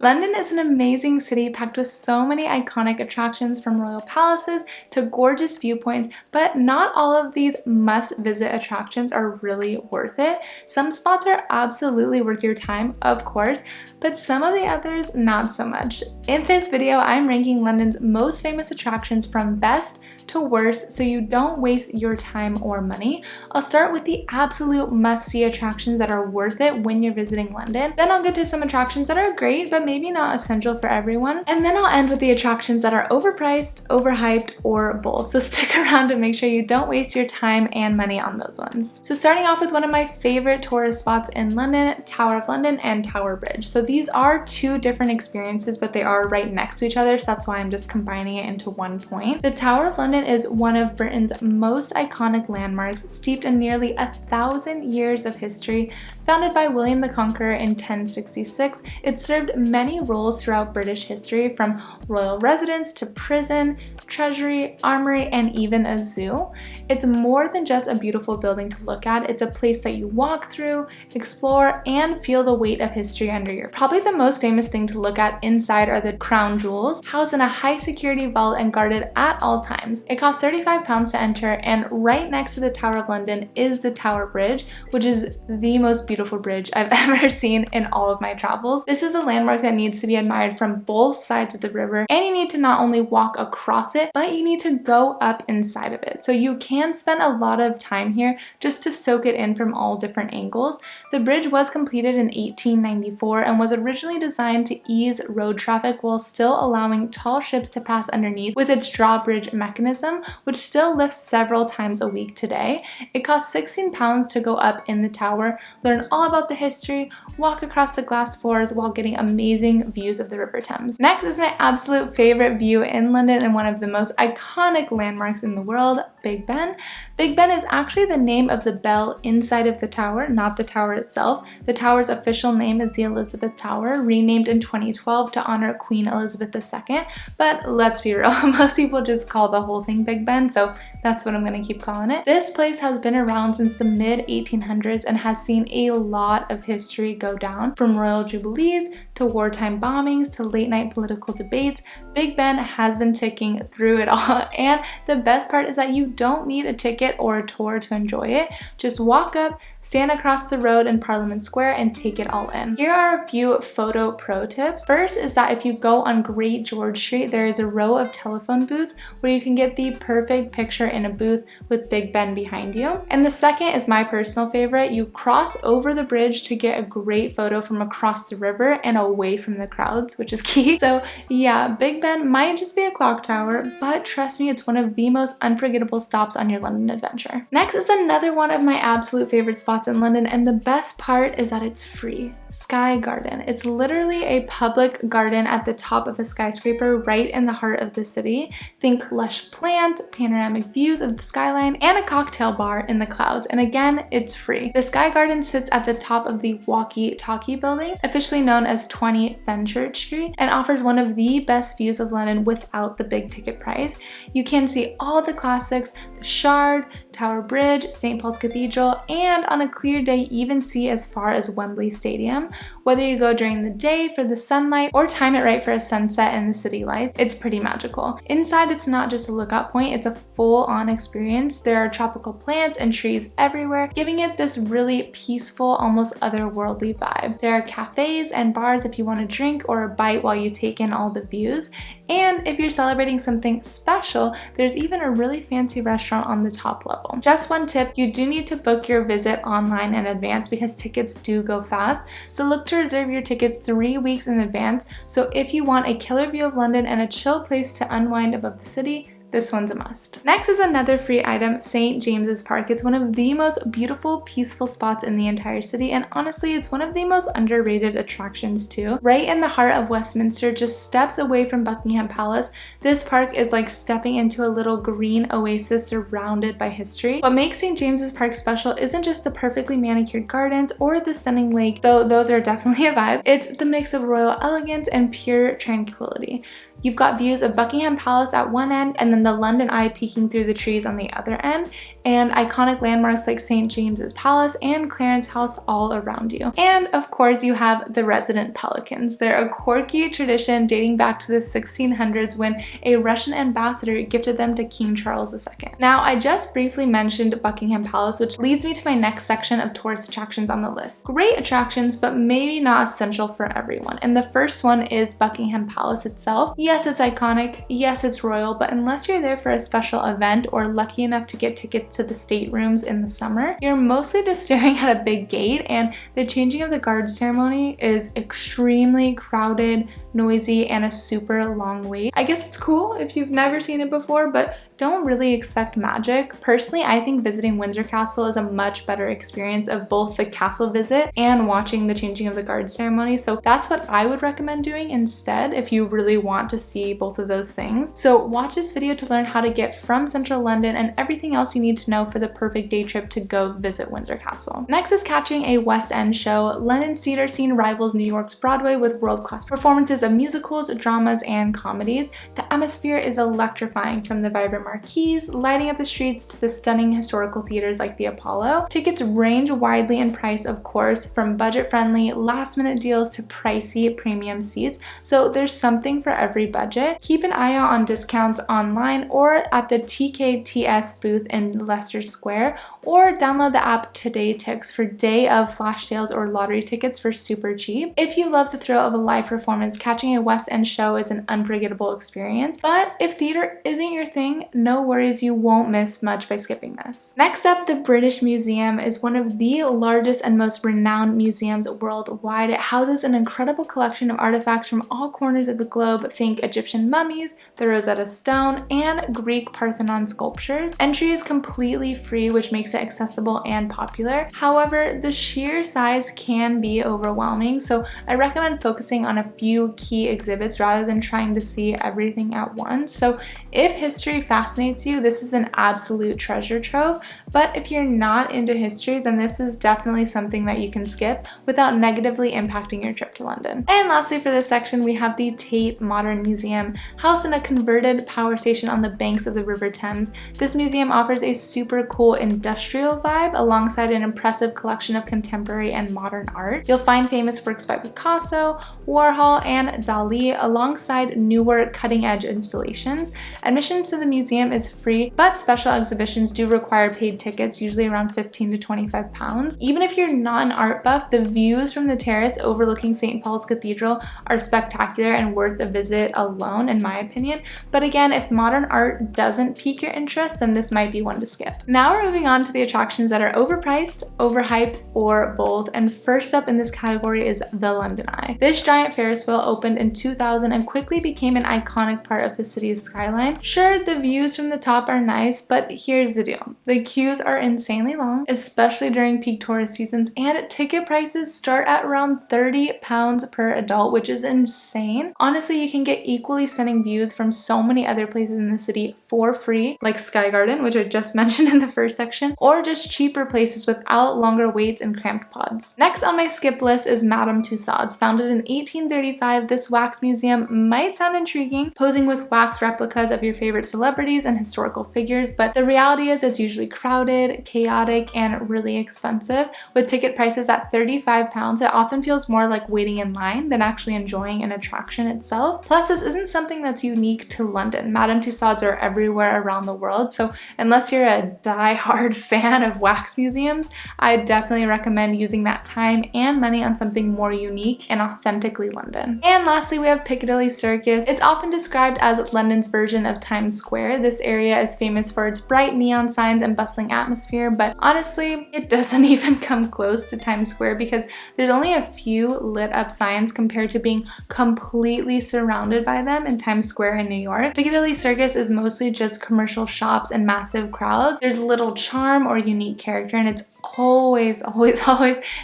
London is an amazing city packed with so many iconic attractions, from royal palaces to gorgeous viewpoints, but not all of these must-visit attractions are really worth it. Some spots are absolutely worth your time, of course, but some of the others not so much. In this video, I'm ranking London's most famous attractions from best to worst so you don't waste your time or money. I'll start with the absolute must-see attractions that are worth it when you're visiting London. Then I'll get to some attractions that are great but maybe not essential for everyone. And then I'll end with the attractions that are overpriced, overhyped, or both. So stick around to make sure you don't waste your time and money on those ones. So starting off with one of my favorite tourist spots in London, Tower of London and Tower Bridge. So these are two different experiences, but they are right next to each other, so that's why I'm just combining it into one point. The Tower of London is one of Britain's most iconic landmarks, steeped in nearly 1,000 years of history. Founded by William the Conqueror in 1066, it served many roles throughout British history, from royal residence to prison, treasury, armory, and even a zoo. It's more than just a beautiful building to look at. It's a place that you walk through, explore, and feel the weight of history under your feet. Probably the most famous thing to look at inside are the crown jewels, housed in a high security vault and guarded at all times. It costs £35 to enter, and right next to the Tower of London is the Tower Bridge, which is the most beautiful bridge I've ever seen in all of my travels. This is a landmark that needs to be admired from both sides of the river, and you need to not only walk across it, but you need to go up inside of it. So you can spend a lot of time here just to soak it in from all different angles. The bridge was completed in 1894 and was originally designed to ease road traffic while still allowing tall ships to pass underneath with its drawbridge mechanism, which still lifts several times a week today. It costs £16 to go up in the tower, learn all about the history, walk across the glass floors while getting amazing views of the River Thames. Next is my absolute favorite view in London and one of the most iconic landmarks in the world, Big Ben. Big Ben is actually the name of the bell inside of the tower, not the tower itself. The tower's official name is the Elizabeth Tower, renamed in 2012 to honor Queen Elizabeth II, but let's be real, most people just call the whole thing Big Ben, so that's what I'm going to keep calling it. This place has been around since the mid-1800s and has seen a lot of history go down, from royal jubilees to wartime bombings to late-night political debates. Big Ben has been ticking through it all, and the best part is that you don't need a ticket or a tour to enjoy it. Just walk up, stand across the road in Parliament Square, and take it all in. Here are a few photo pro tips. First is that if you go on Great George Street, there is a row of telephone booths where you can get the perfect picture in a booth with Big Ben behind you. And the second is my personal favorite. You cross over the bridge to get a great photo from across the river and away from the crowds, which is key. So yeah, Big Ben might just be a clock tower, but trust me, it's one of the most unforgettable stops on your London adventure. Next is another one of my absolute favorite spots in London, and the best part is that it's free. Sky Garden. It's literally a public garden at the top of a skyscraper right in the heart of the city. Think lush plant, panoramic views of the skyline, and a cocktail bar in the clouds. And again, it's free. The Sky Garden sits at the top of the Walkie Talkie building, officially known as 20 Fenchurch Street, and offers one of the best views of London without the big ticket price. You can see all the classics, the Shard, Tower Bridge, St. Paul's Cathedral, and on a clear day even see as far as Wembley Stadium. Whether you go during the day for the sunlight or time it right for a sunset and the city life, it's pretty magical. Inside, it's not just a lookout point, it's a full-on experience. There are tropical plants and trees everywhere, giving it this really peaceful, almost otherworldly vibe. There are cafes and bars if you want a drink or a bite while you take in all the views. And if you're celebrating something special, there's even a really fancy restaurant on the top level. Just one tip, you do need to book your visit online in advance because tickets do go fast. So look to reserve your tickets 3 weeks in advance. So if you want a killer view of London and a chill place to unwind above the city, this one's a must. Next is another free item, St. James's Park. It's one of the most beautiful, peaceful spots in the entire city, and honestly, it's one of the most underrated attractions too. Right in the heart of Westminster, just steps away from Buckingham Palace, this park is like stepping into a little green oasis surrounded by history. What makes St. James's Park special isn't just the perfectly manicured gardens or the stunning lake, though those are definitely a vibe. It's the mix of royal elegance and pure tranquility. You've got views of Buckingham Palace at one end and then the London Eye peeking through the trees on the other end, and iconic landmarks like St. James's Palace and Clarence House all around you. And of course, you have the resident pelicans. They're a quirky tradition dating back to the 1600s when a Russian ambassador gifted them to King Charles II. Now, I just briefly mentioned Buckingham Palace, which leads me to my next section of tourist attractions on the list. Great attractions, but maybe not essential for everyone. And the first one is Buckingham Palace itself. Yes, it's iconic. Yes, it's royal, but unless you're there for a special event or lucky enough to get tickets to the staterooms in the summer, you're mostly just staring at a big gate, and the changing of the guard ceremony is extremely crowded, noisy, and a super long wait. I guess it's cool if you've never seen it before, but don't really expect magic. Personally, I think visiting Windsor Castle is a much better experience of both the castle visit and watching the changing of the guard ceremony. So that's what I would recommend doing instead if you really want to see both of those things. So watch this video to learn how to get from central London and everything else you need to know for the perfect day trip to go visit Windsor Castle. Next is catching a West End show. London's theater scene rivals New York's Broadway with world-class performances of musicals, dramas, and comedies. The atmosphere is electrifying, from the vibrant marquees lighting up the streets to the stunning historical theaters like the Apollo. Tickets range widely in price, of course, from budget-friendly last-minute deals to pricey premium seats, so there's something for every budget. Keep an eye out on discounts online or at the TKTS booth in Leicester Square, or download the app Today Tix for day of flash sales or lottery tickets for super cheap. If you love the thrill of a live performance, catching a West End show is an unforgettable experience. But if theater isn't your thing, no worries, you won't miss much by skipping this. Next up, the British Museum is one of the largest and most renowned museums worldwide. It houses an incredible collection of artifacts from all corners of the globe. Think Egyptian mummies, the Rosetta Stone, and Greek Parthenon sculptures. Entry is completely free, which makes it accessible and popular. However, the sheer size can be overwhelming, so I recommend focusing on a few key exhibits rather than trying to see everything at once. So if history fascinates you, this is an absolute treasure trove, but if you're not into history, then this is definitely something that you can skip without negatively impacting your trip to London. And lastly, for this section, we have the Tate Modern Museum. Housed in a converted power station on the banks of the River Thames, this museum offers a super cool industrial vibe alongside an impressive collection of contemporary and modern art. You'll find famous works by Picasso, Warhol, and Dali alongside newer cutting-edge installations. Admission to the museum is free, but special exhibitions do require paid tickets, usually around 15 to 25 pounds. Even if you're not an art buff, the views from the terrace overlooking St. Paul's Cathedral are spectacular and worth a visit alone, in my opinion. But again, if modern art doesn't pique your interest, then this might be one to skip. Now we're moving on to the attractions that are overpriced, overhyped, or both. And first up in this category is the London Eye. This giant Ferris wheel opened in 2000 and quickly became an iconic part of the city's skyline. Sure, the views from the top are nice, but here's the deal. The queues are insanely long, especially during peak tourist seasons, and ticket prices start at around £30 per adult, which is insane. Honestly, you can get equally stunning views from so many other places in the city for free, like Sky Garden, which I just mentioned in the first section, or just cheaper places without longer waits and cramped pods. Next on my skip list is Madame Tussauds. Founded in 1835, this wax museum might sound intriguing, posing with wax replicas of your favorite celebrities and historical figures, but the reality is it's usually crowded, chaotic, and really expensive. With ticket prices at £35, it often feels more like waiting in line than actually enjoying an attraction itself. Plus, this isn't something that's unique to London. Madame Tussauds are everywhere around the world, so unless you're a die-hard fan of wax museums, I definitely recommend using that time and money on something more unique and authentically London. And lastly, we have Piccadilly Circus. It's often described as London's version of Times Square. This area is famous for its bright neon signs and bustling atmosphere, but honestly, it doesn't even come close to Times Square because there's only a few lit up signs compared to being completely surrounded by them in Times Square in New York. Piccadilly Circus is mostly just commercial shops and massive crowds. There's little charm or unique character, and it's always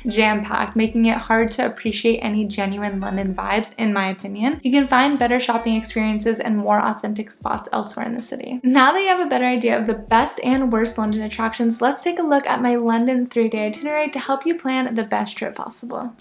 jam-packed, making it hard to appreciate any genuine London vibes, in my opinion. You can find better shopping experiences and more authentic spots elsewhere in the city. Now that you have a better idea of the best and worst London attractions, let's take a look at my London 3-day itinerary to help you plan the best trip possible.